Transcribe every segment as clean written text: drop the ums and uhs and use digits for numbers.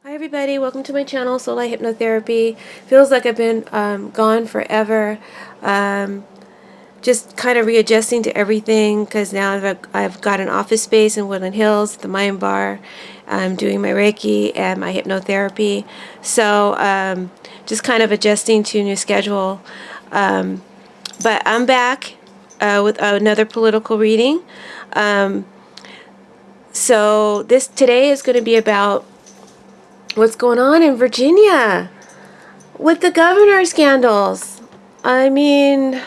Hi everybody, welcome to my channel, Soulight Hypnotherapy. Feels like I've been gone forever. Just kind of readjusting to everything because now I've got an office space in Woodland Hills, the Mind Bar. I'm doing my Reiki and my hypnotherapy. So just kind of adjusting to a new schedule. But I'm back with another political reading. So today is going to be about what's going on in Virginia with the governor scandals. I mean,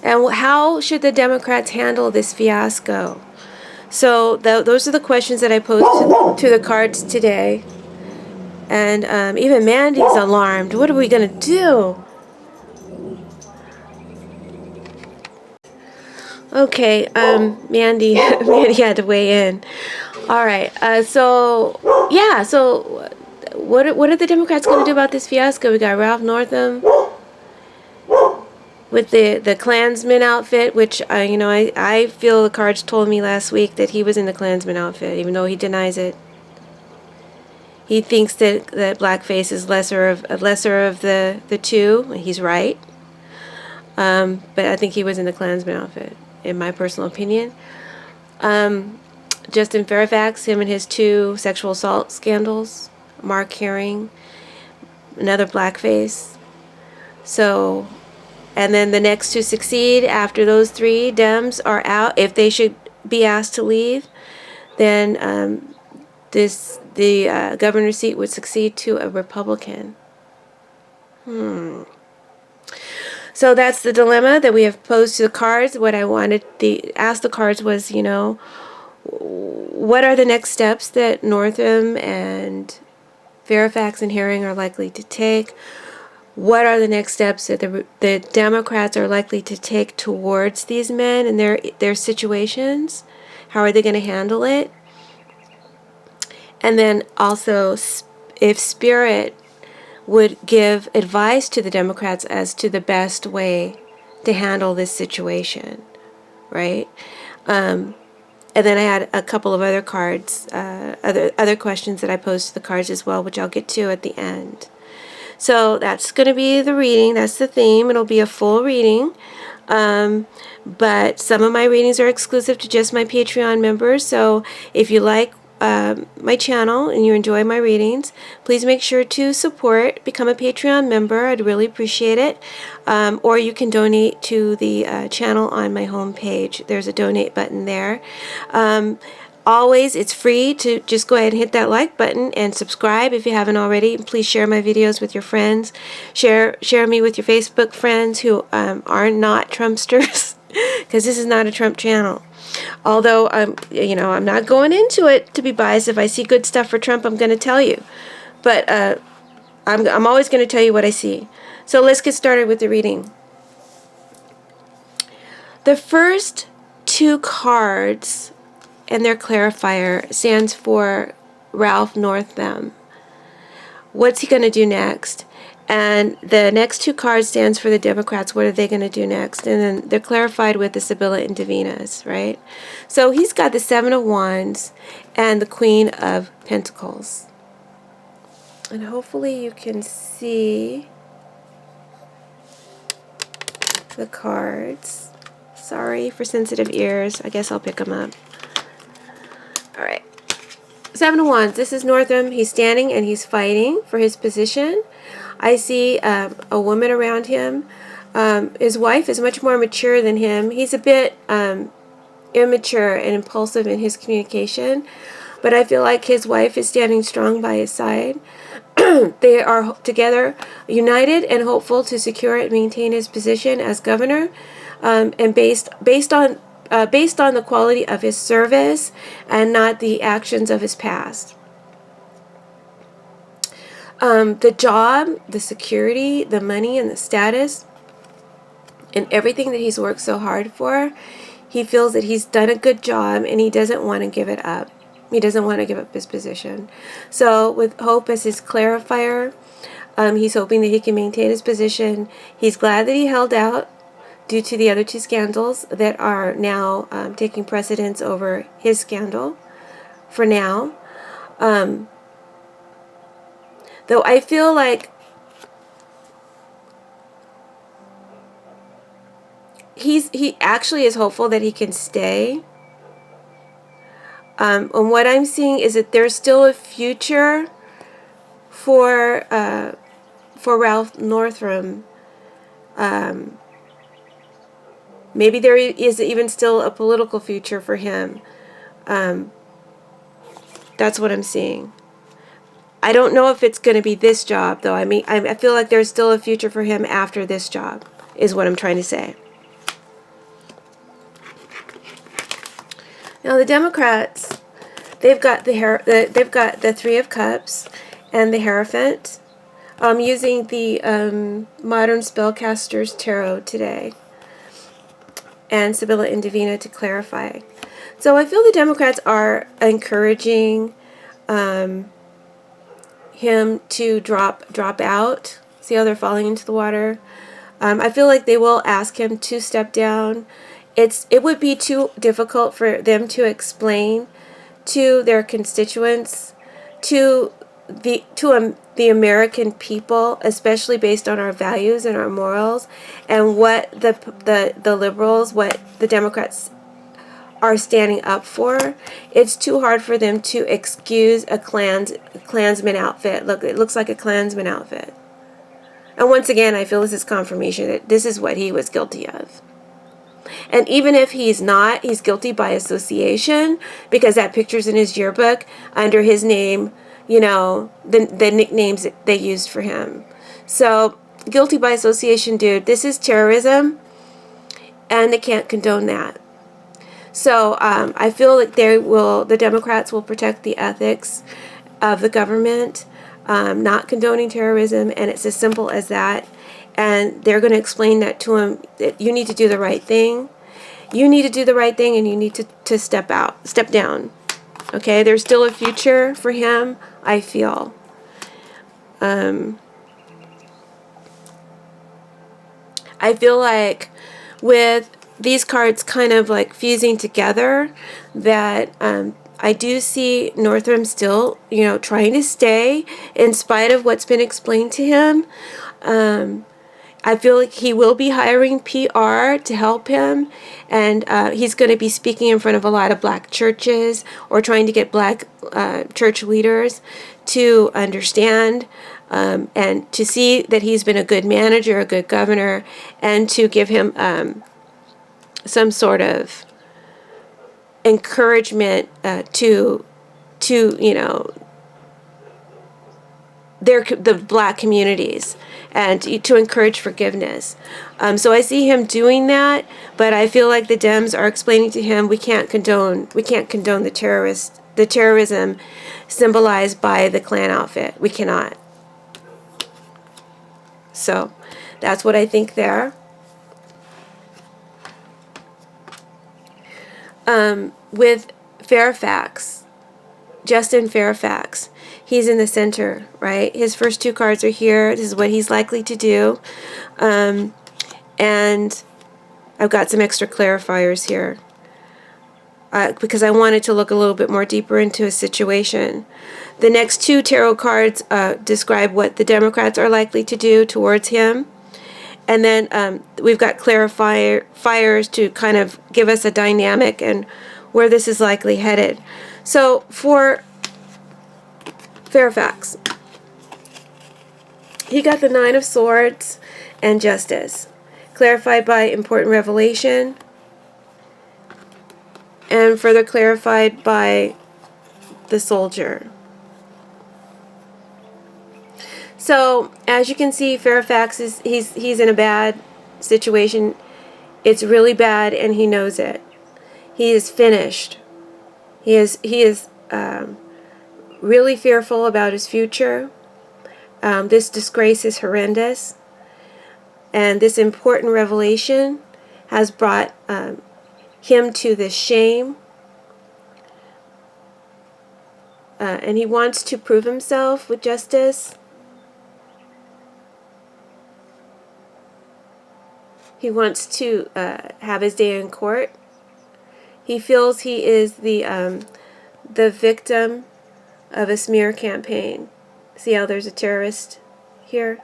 and how should the Democrats handle this fiasco? So those are the questions that I posed to the cards today. And even Mandy's alarmed. What are we going to do? Okay, Mandy, Mandy had to weigh in. All right, so what are the Democrats going to do about this fiasco? We got Ralph Northam with the Klansman outfit, which I feel the cards told me last week that he was in the Klansman outfit, even though he denies it. He thinks that blackface is lesser of the two. He's right, but I think he was in the Klansman outfit, in my personal opinion. Justin Fairfax, him and his two sexual assault scandals. Mark Herring, another blackface. So, and then the next to succeed after those three Dems are out, if they should be asked to leave, then the governor's seat would succeed to a Republican. So that's the dilemma that we have posed to the cards. What I wanted to ask the cards was, what are the next steps that Northam and Fairfax and Herring are likely to take? What are the next steps that the Democrats are likely to take towards these men and their situations? How are they going to handle it? And then also, if Spirit would give advice to the Democrats as to the best way to handle this situation, right? And then I had a couple of other cards, other questions that I posed to the cards as well, which I'll get to at the end. So that's going to be the reading. That's the theme. It'll be a full reading. But some of my readings are exclusive to just my Patreon members. So if you like my channel and you enjoy my readings, please make sure to become a Patreon member. I'd really appreciate it. Or you can donate to the channel on my homepage. There's a donate button there. Always, it's free to just go ahead and hit that like button and subscribe if you haven't already. Please share my videos with your friends. Share me with your Facebook friends who are not Trumpsters, because this is not a Trump channel. Although I'm not going into it to be biased. If I see good stuff for Trump, I'm going to tell you. But I'm always going to tell you what I see. So let's get started with the reading. The first two cards and their clarifier stands for Ralph Northam. What's he going to do next? And the next two cards stands for the Democrats. What are they going to do next? And then they're clarified with the Sibilla and Divinas, right? So he's got the Seven of Wands and the Queen of Pentacles. And hopefully you can see the cards. Sorry for sensitive ears. I guess I'll pick them up. All right. Seven of Wands. This is Northam. He's standing and he's fighting for his position. I see a woman around him. His wife is much more mature than him. He's a bit immature and impulsive in his communication, but I feel like his wife is standing strong by his side. They are together, united and hopeful to secure and maintain his position as governor, and based on the quality of his service and not the actions of his past. The job, the security, the money, and the status, and everything that he's worked so hard for, he feels that he's done a good job and he doesn't want to give it up. He doesn't want to give up his position. So with hope as his clarifier, he's hoping that he can maintain his position. He's glad that he held out due to the other two scandals that are now taking precedence over his scandal for now. Though I feel like he actually is hopeful that he can stay. And what I'm seeing is that there's still a future for Ralph Northam. Maybe there is even still a political future for him. That's what I'm seeing. I don't know if it's going to be this job, though. I mean, I feel like there's still a future for him after this job, is what I'm trying to say. Now the Democrats, they've got the Three of Cups and the Hierophant. I'm using the Modern Spellcasters Tarot today, and Sibilla and Divina to clarify. So I feel the Democrats are encouraging him to drop out. See how they're falling into the water? I feel like they will ask him to step down. It would be too difficult for them to explain to their constituents, to the American people, especially based on our values and our morals, and what the liberals, what the Democrats are standing up for. It's too hard for them to excuse a Klansman outfit. Look, it looks like a Klansman outfit. And once again, I feel this is confirmation that this is what he was guilty of. And even if he's not, he's guilty by association, because that picture's in his yearbook under his name, you know, the nicknames that they used for him. So, guilty by association, dude. This is terrorism, and they can't condone that. So, I feel like the Democrats will protect the ethics of the government, not condoning terrorism, and it's as simple as that. And they're going to explain that to him, that you need to do the right thing. You need to do the right thing, and you need to step down. Okay, there's still a future for him, I feel. I feel like with these cards kind of like fusing together, that I do see Northam still, you know, trying to stay in spite of what's been explained to him. I feel like he will be hiring PR to help him, and he's going to be speaking in front of a lot of black churches, or trying to get black church leaders to understand and to see that he's been a good manager, a good governor, and to give him some sort of encouragement to you know, the black communities, and to encourage forgiveness. So I see him doing that, but I feel like the Dems are explaining to him, we can't condone the terrorism symbolized by the Klan outfit. We cannot. So that's what I think there. With Fairfax, Justin Fairfax, he's in the center, right? His first two cards are here. This is what he's likely to do. And I've got some extra clarifiers here because I wanted to look a little bit more deeper into his situation. The next two tarot cards describe what the Democrats are likely to do towards him. And then we've got clarifiers to kind of give us a dynamic and where this is likely headed. So for Fairfax, he got the Nine of Swords and Justice, clarified by important revelation, and further clarified by the Soldier. So as you can see, Fairfax he's in a bad situation. It's really bad, and he knows it. He is finished. He is really fearful about his future. This disgrace is horrendous, and this important revelation has brought him to this shame. And he wants to prove himself with justice. He wants to have his day in court. He feels he is the victim of a smear campaign. See how there's a terrorist here?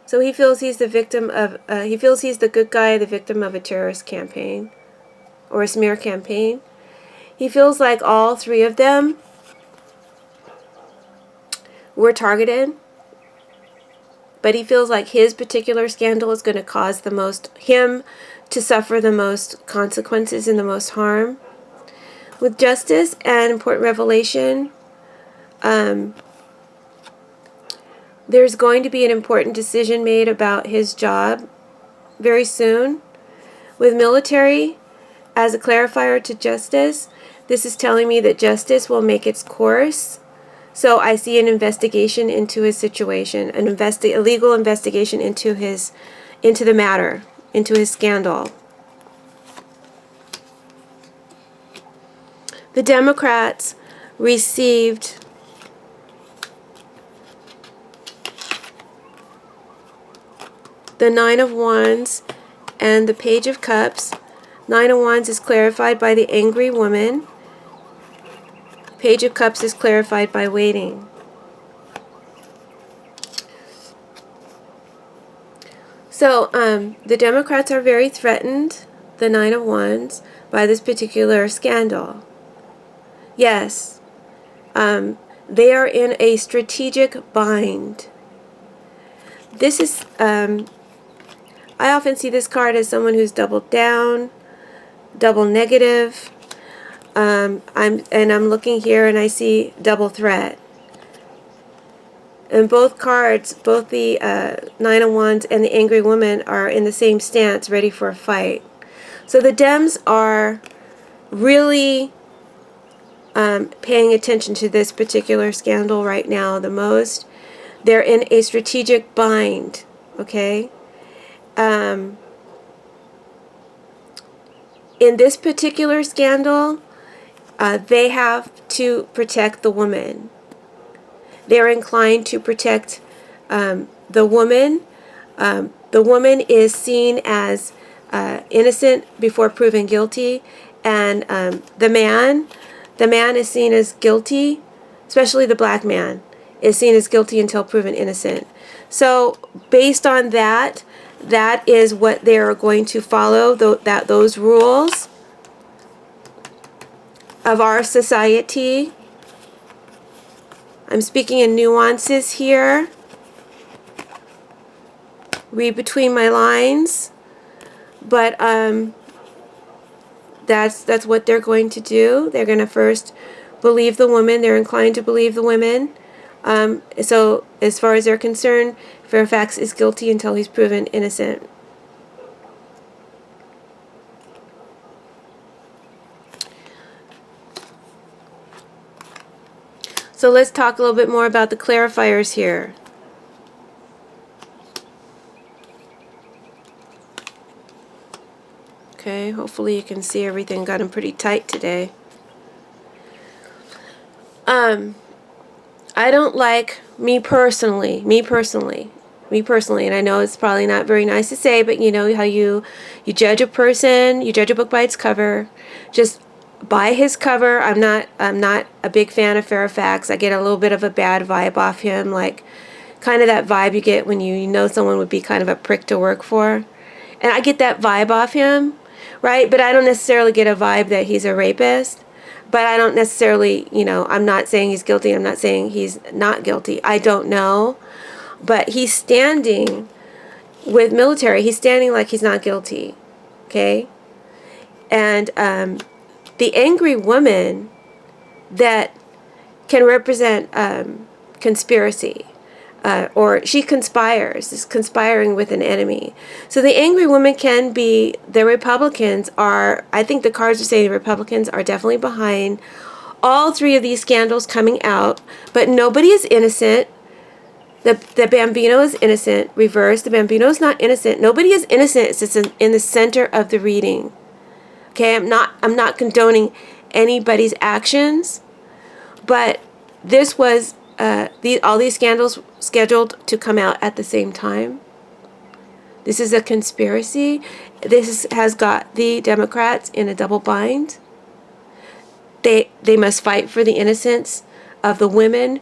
So he feels he's the victim of, he feels he's the good guy, the victim of a terrorist campaign or a smear campaign. He feels like all three of them were targeted, but he feels like his particular scandal is going to cause him to suffer the most consequences and the most harm. With justice and important revelation, there's going to be an important decision made about his job very soon. With military, as a clarifier to justice, this is telling me that justice will make its course. So I see an investigation into his situation, a legal investigation into the matter, into his scandal. The Democrats received the Nine of Wands and the Page of Cups. Nine of Wands is clarified by the angry woman. Page of Cups is clarified by waiting. So the Democrats are very threatened, the Nine of Wands, by this particular scandal. Yes, they are in a strategic bind. This is, I often see this card as someone who's doubled down, double negative. I'm looking here and I see double threat. And both cards, both the Nine of Wands and the Angry Woman, are in the same stance, ready for a fight. So the Dems are really paying attention to this particular scandal right now the most. They're in a strategic bind, okay? In this particular scandal, they have to protect the woman. They're inclined to protect the woman. The woman is seen as innocent before proven guilty, and the man is seen as guilty, especially the black man, is seen as guilty until proven innocent. So based on that is what they're going to follow, those rules of our society. I'm speaking in nuances here. Read between my lines. But that's what they're going to do. They're going to first believe the woman. They're inclined to believe the women. So as far as they're concerned, Fairfax is guilty until he's proven innocent. So let's talk a little bit more about the clarifiers here. Okay, hopefully you can see everything. Got them pretty tight today. I don't like, me personally, and I know it's probably not very nice to say, but you know how you judge a person, you judge a book by its cover. Just by his cover. I'm not a big fan of Fairfax. I get a little bit of a bad vibe off him, like kind of that vibe you get when you know someone would be kind of a prick to work for. And I get that vibe off him, right? But I don't necessarily get a vibe that he's a rapist. But I don't necessarily, I'm not saying he's guilty. I'm not saying he's not guilty. I don't know. But he's standing with military. He's standing like he's not guilty. Okay? And the angry woman that can represent conspiracy. Or she conspires, is conspiring with an enemy. So the angry woman can be, the Republicans are, I think the cards are saying the Republicans are definitely behind all three of these scandals coming out, but nobody is innocent. The Bambino is innocent, reverse. The Bambino is not innocent. Nobody is innocent. It's just in the center of the reading. Okay, I'm not condoning anybody's actions, but this was all these scandals scheduled to come out at the same time. This is a conspiracy. This has got the Democrats in a double bind. They must fight for the innocence of the women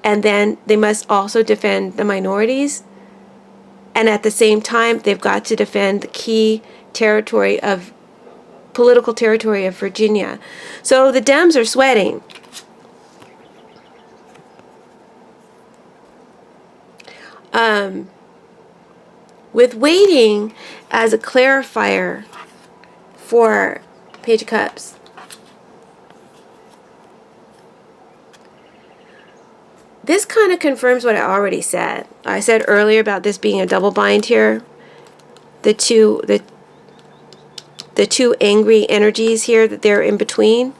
and then they must also defend the minorities. And at the same time, they've got to defend the key territory of political territory of Virginia. So the Dems are sweating. With waiting as a clarifier for Page of Cups, this kind of confirms what I already said. I said earlier about this being a double bind here. The two angry energies here that they're in between.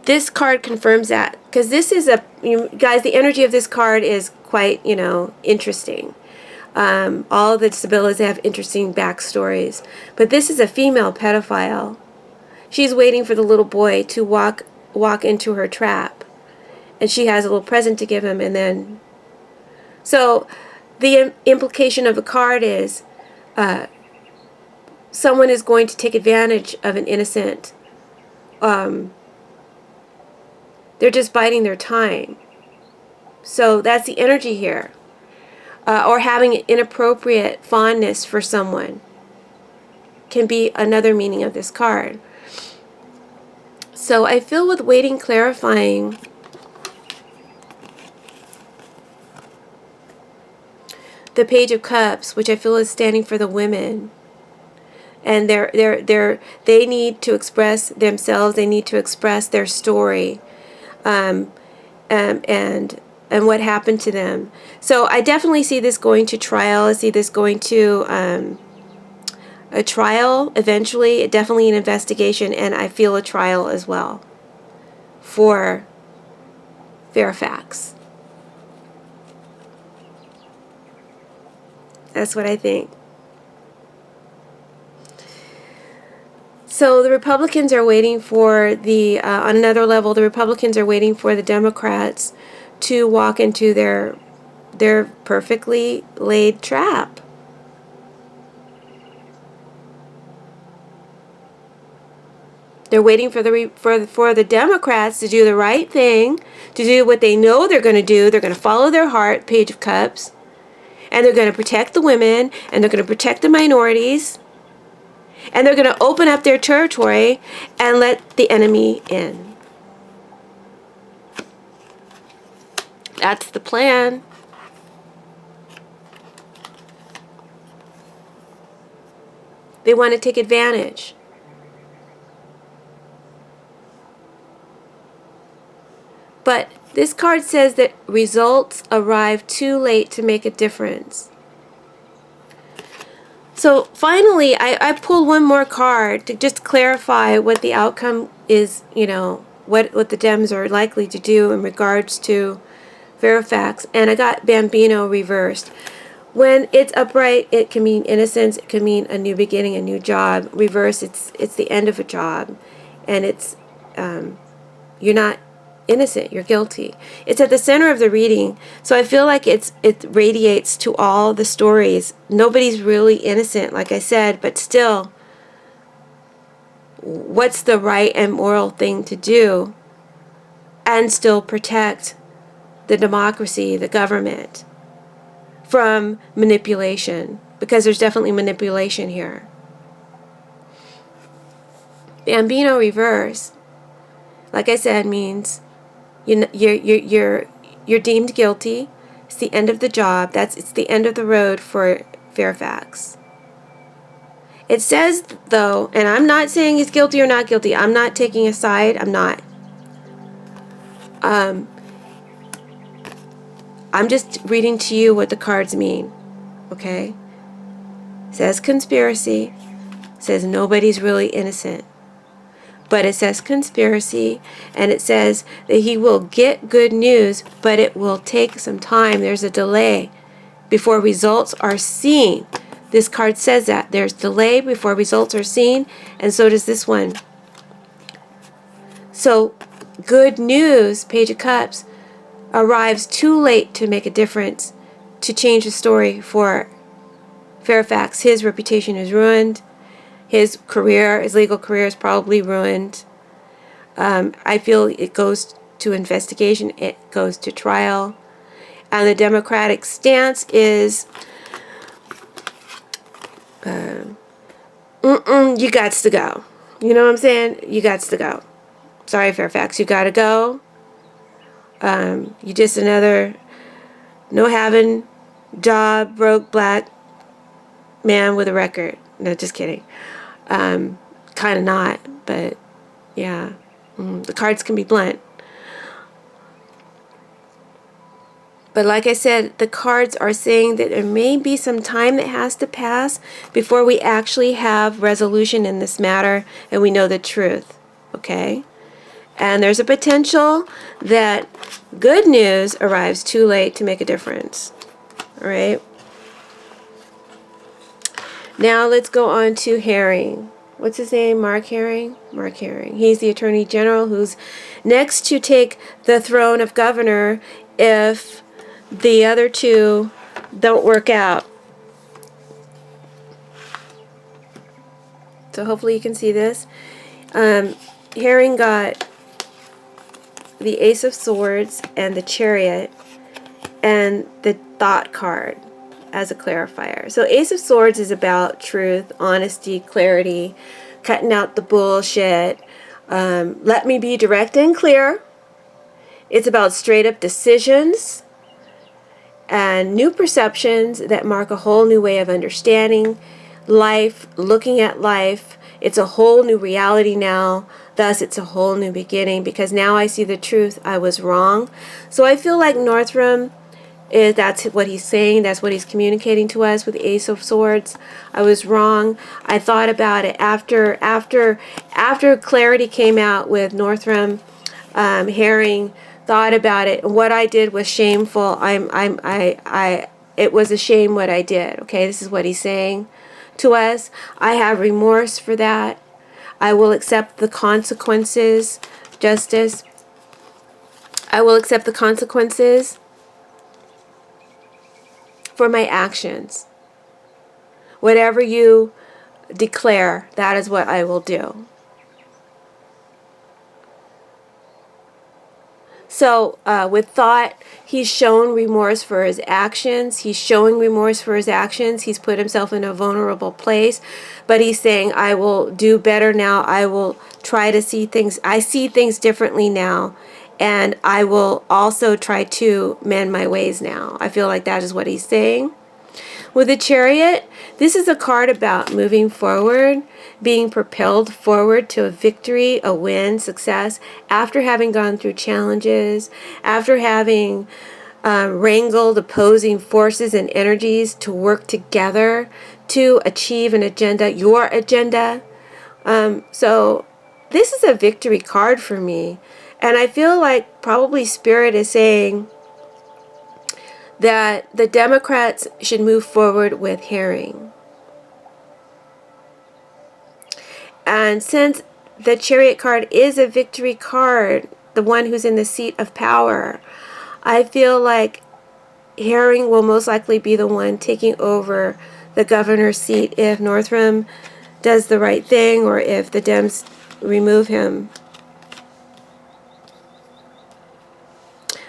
This card confirms that, because this is guys, the energy of this card is quite, interesting. All the Sibillas have interesting backstories, but this is a female pedophile. She's waiting for the little boy to walk into her trap, and she has a little present to give him, and then, so the implication of the card is someone is going to take advantage of an innocent. They're just biding their time. So that's the energy here. Or having an inappropriate fondness for someone can be another meaning of this card. So I feel with waiting clarifying, the Page of Cups, which I feel is standing for the women, and they need to express themselves. They need to express their story, and what happened to them. So I definitely see this going to trial. I see this going to a trial eventually. Definitely an investigation, and I feel a trial as well for Fairfax. That's what I think. So the Republicans are waiting for on another level, the Republicans are waiting for the Democrats to walk into their perfectly laid trap. They're waiting for the Democrats to do the right thing, to do what they know they're going to do. They're going to follow their heart, Page of Cups. And they're going to protect the women, and they're going to protect the minorities, and they're going to open up their territory and let the enemy in. That's the plan. They want to take advantage. But this card says that results arrive too late to make a difference. So finally, I pulled one more card to just clarify what the outcome is, what the Dems are likely to do in regards to Fairfax. And I got Bambino reversed. When it's upright, it can mean innocence. It can mean a new beginning, a new job. Reverse, it's the end of a job. And it's, you're not innocent, you're guilty. It's at the center of the reading, so I feel like it radiates to all the stories. Nobody's really innocent, like I said, but still, what's the right and moral thing to do and still protect the democracy, the government, from manipulation? Because there's definitely manipulation here. Bambino reverse, like I said, means you're deemed guilty. It's the end of the job. It's the end of the road for Fairfax. It says, though, and I'm not saying he's guilty or not guilty. I'm not taking a side. I'm not. I'm just reading to you what the cards mean. Okay? It says conspiracy. It says nobody's really innocent. But it says conspiracy, and it says that he will get good news, but it will take some time. There's a delay before results are seen. This card says that. There's delay before results are seen, and so does this one. So, good news, Page of Cups, arrives too late to make a difference, to change the story for Fairfax. His reputation is ruined. His legal career is probably ruined. I feel it goes to investigation, it goes to trial. And the Democratic stance is, you gots to go. You know what I'm saying? You gots to go. Sorry, Fairfax, you gotta go. You just another no having job, broke black man with a record. No, just kidding. Kind of not, but yeah. The cards can be blunt. But like I said, the cards are saying that there may be some time that has to pass before we actually have resolution in this matter and we know the truth. Okay? And there's a potential that good news arrives too late to make a difference. All right? Now let's go on to Herring. What's his name? Mark Herring? Mark Herring. He's the Attorney General who's next to take the throne of governor if the other two don't work out. So hopefully you can see this. Herring got the Ace of Swords and the Chariot and the Thought card as a clarifier. So Ace of Swords is about truth, honesty, clarity, cutting out the bullshit. Let me be direct and clear. It's about straight up decisions and new perceptions that mark a whole new way of understanding life, looking at life. It's a whole new reality now. Thus, it's a whole new beginning because now I see the truth. I was wrong. So I feel like Northam, that's what he's saying. That's what he's communicating to us with the Ace of Swords. I was wrong. I thought about it after clarity came out with Northam. Herring thought about it. What I did was shameful. It was a shame what I did. Okay, this is what he's saying to us. I have remorse for that. I will accept the consequences. Justice. I will accept the consequences for my actions. Whatever you declare, that is what I will do. So with thought, he's shown remorse for his actions. He's showing remorse for his actions. He's put himself in a vulnerable place. But he's saying, I will do better now. I will try to see things. I see things differently now. And I will also try to mend my ways now. I feel like that is what he's saying. With the Chariot, this is a card about moving forward, being propelled forward to a victory, a win, success, after having gone through challenges, after having wrangled opposing forces and energies to work together to achieve an agenda, your agenda. So this is a victory card for me. And I feel like probably Spirit is saying that the Democrats should move forward with Herring. And since the Chariot card is a victory card, the one who's in the seat of power, I feel like Herring will most likely be the one taking over the governor's seat if Northam does the right thing or if the Dems remove him.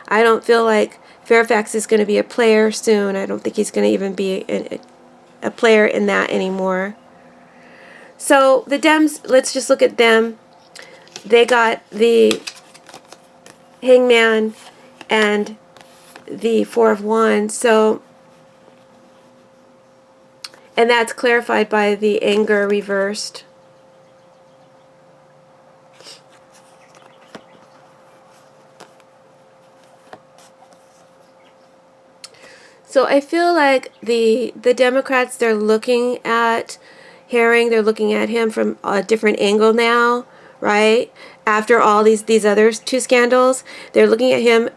I don't feel like Fairfax is going to be a player soon. I don't think he's going to even be a player in that anymore. So the Dems, let's just look at them. They got the Hangman and the Four of Wands. So, and that's clarified by the anger reversed. So I feel like the Democrats, they're looking at Herring, they're looking at him from a different angle now, right? After all these other two scandals, they're looking at him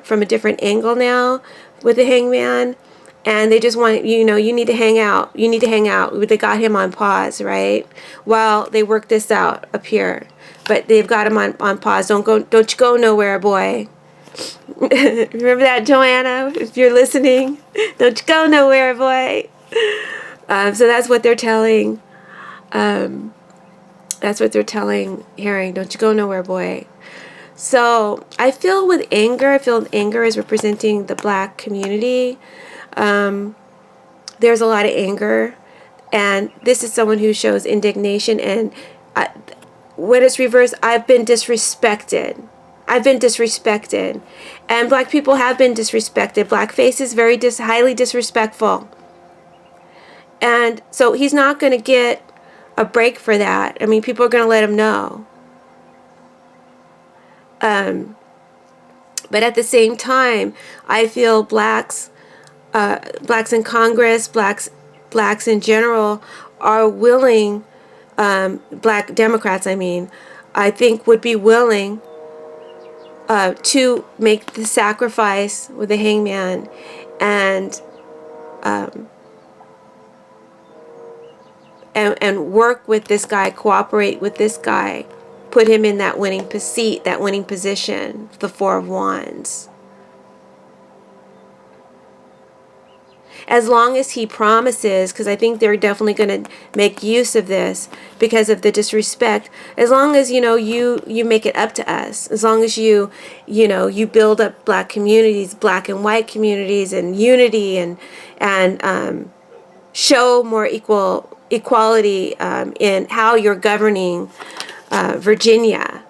from a different angle now with the Hangman, and they just want, you need to hang out. You need to hang out. They got him on pause, right? While they work this out up here. But they've got him on pause. Don't you go nowhere, boy. Remember that, Joanna? If you're listening, don't you go nowhere, boy. So that's what they're telling That's what they're telling Herring. Don't you go nowhere, boy. So I feel with anger, is representing the black community. There's a lot of anger. And this is someone who shows indignation. And when it's reversed, I've been disrespected. And black people have been disrespected. Blackface is very highly disrespectful. And so he's not going to get a break for that. I mean, people are going to let him know. But at the same time, I feel blacks in Congress, blacks in general are willing, black Democrats, I think would be willing to make the sacrifice with the hangman and work with this guy, cooperate with this guy, put him in that winning seat, that winning position, the Four of Wands. As long as he promises, because I think they're definitely going to make use of this because of the disrespect. As long as, you make it up to us. As long as you build up black communities, black and white communities, and unity, and show more equality in how you're governing Virginia.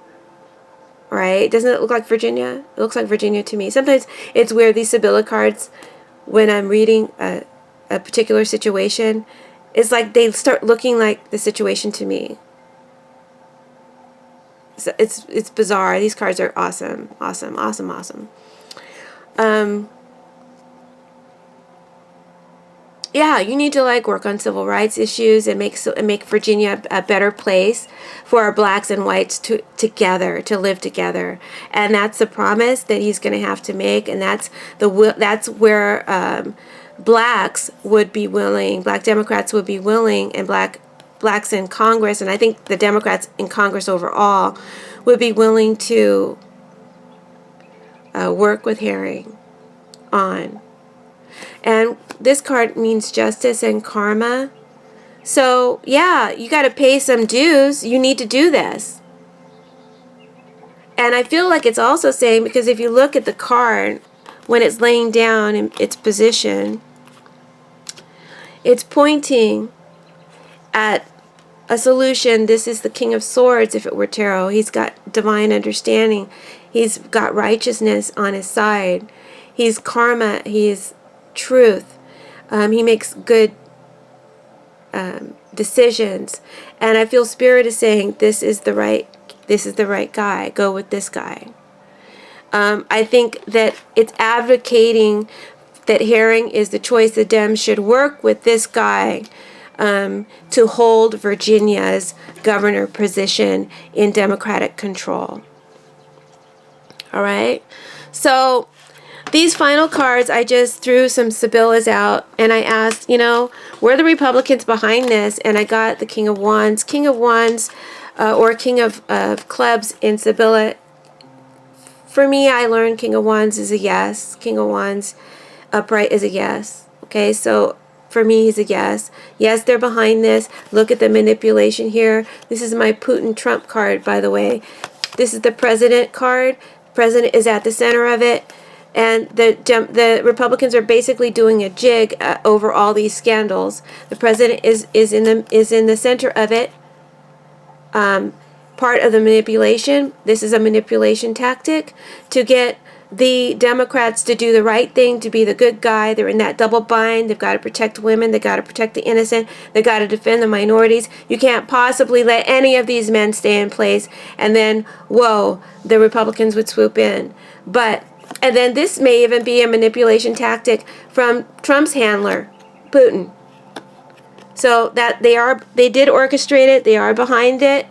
Right? Doesn't it look like Virginia? It looks like Virginia to me. Sometimes it's weird, these Sibilla cards, when I'm reading a particular situation, it's like they start looking like the situation to me. So it's bizarre. These cards are awesome. Yeah, you need to work on civil rights issues and make Virginia a better place for our blacks and whites to live together. And that's the promise that he's going to have to make. And that's where blacks would be willing, black Democrats would be willing, and blacks in Congress, and I think the Democrats in Congress overall would be willing to work with Herring on. And this card means justice and karma. So, yeah, you got to pay some dues. You need to do this. And I feel like it's also saying, because if you look at the card, when it's laying down in its position, it's pointing at a solution. This is the King of Swords if it were tarot. He's got divine understanding. He's got righteousness on his side. He's karma. He's truth. He makes good decisions, and I feel Spirit is saying this is the right guy. Go with this guy. I think that it's advocating that Herring is the choice. The Dems should work with this guy to hold Virginia's governor position in Democratic control. All right, so these final cards, I just threw some Sibillas out, and I asked, were the Republicans behind this? And I got the King of Wands. King of Wands, or King of Clubs in Sibilla. For me, I learned King of Wands is a yes. King of Wands upright is a yes. Okay, so for me, he's a yes. Yes, they're behind this. Look at the manipulation here. This is my Putin-Trump card, by the way. This is the President card. President is at the center of it. And the Republicans are basically doing a jig over all these scandals. The president is in the center of it. Part of the manipulation. This is a manipulation tactic to get the Democrats to do the right thing, to be the good guy. They're in that double bind. They've got to protect women. They've got to protect the innocent. They've got to defend the minorities. You can't possibly let any of these men stay in place. And then, whoa, the Republicans would swoop in. And then this may even be a manipulation tactic from Trump's handler, Putin. So that they did orchestrate it. They are behind it,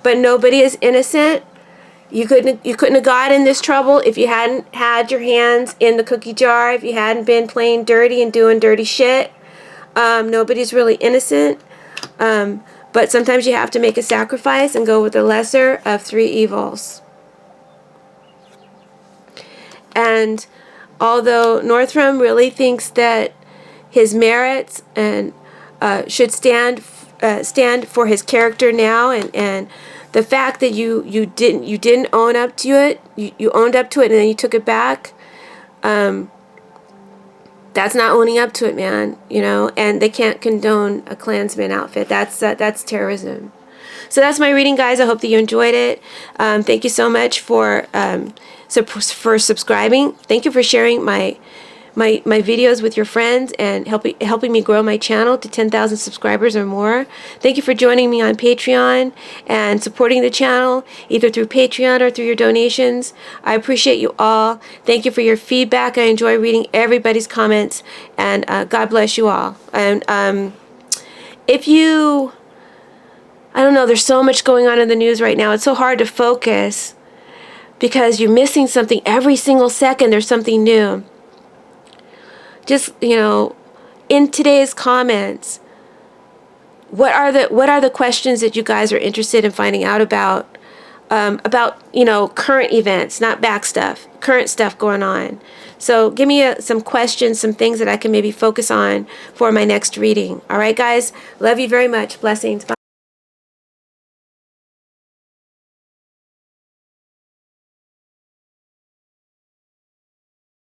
but nobody is innocent. You couldn't have got in this trouble if you hadn't had your hands in the cookie jar. If you hadn't been playing dirty and doing dirty shit. Nobody's really innocent. But sometimes you have to make a sacrifice and go with the lesser of three evils. And although Northam really thinks that his merits and should stand stand for his character now, and the fact that you didn't own up to it, you owned up to it and then you took it back. That's not owning up to it, man. You know, and they can't condone a Klansman outfit. That's terrorism. So that's my reading, guys. I hope that you enjoyed it. Thank you so much for subscribing. Thank you for sharing my videos with your friends and helping me grow my channel to 10,000 subscribers or more. Thank you for joining me on Patreon and supporting the channel either through Patreon or through your donations. I appreciate you all. Thank you for your feedback. I enjoy reading everybody's comments, and God bless you all. And if you, I don't know, there's so much going on in the news right now. It's so hard to focus because you're missing something. Every single second there's something new. Just, you know, in today's comments, what are the questions that you guys are interested in finding out about, you know, current events, not back stuff, current stuff going on. So give me some questions, some things that I can maybe focus on for my next reading. All right, guys, love you very much. Blessings. Bye.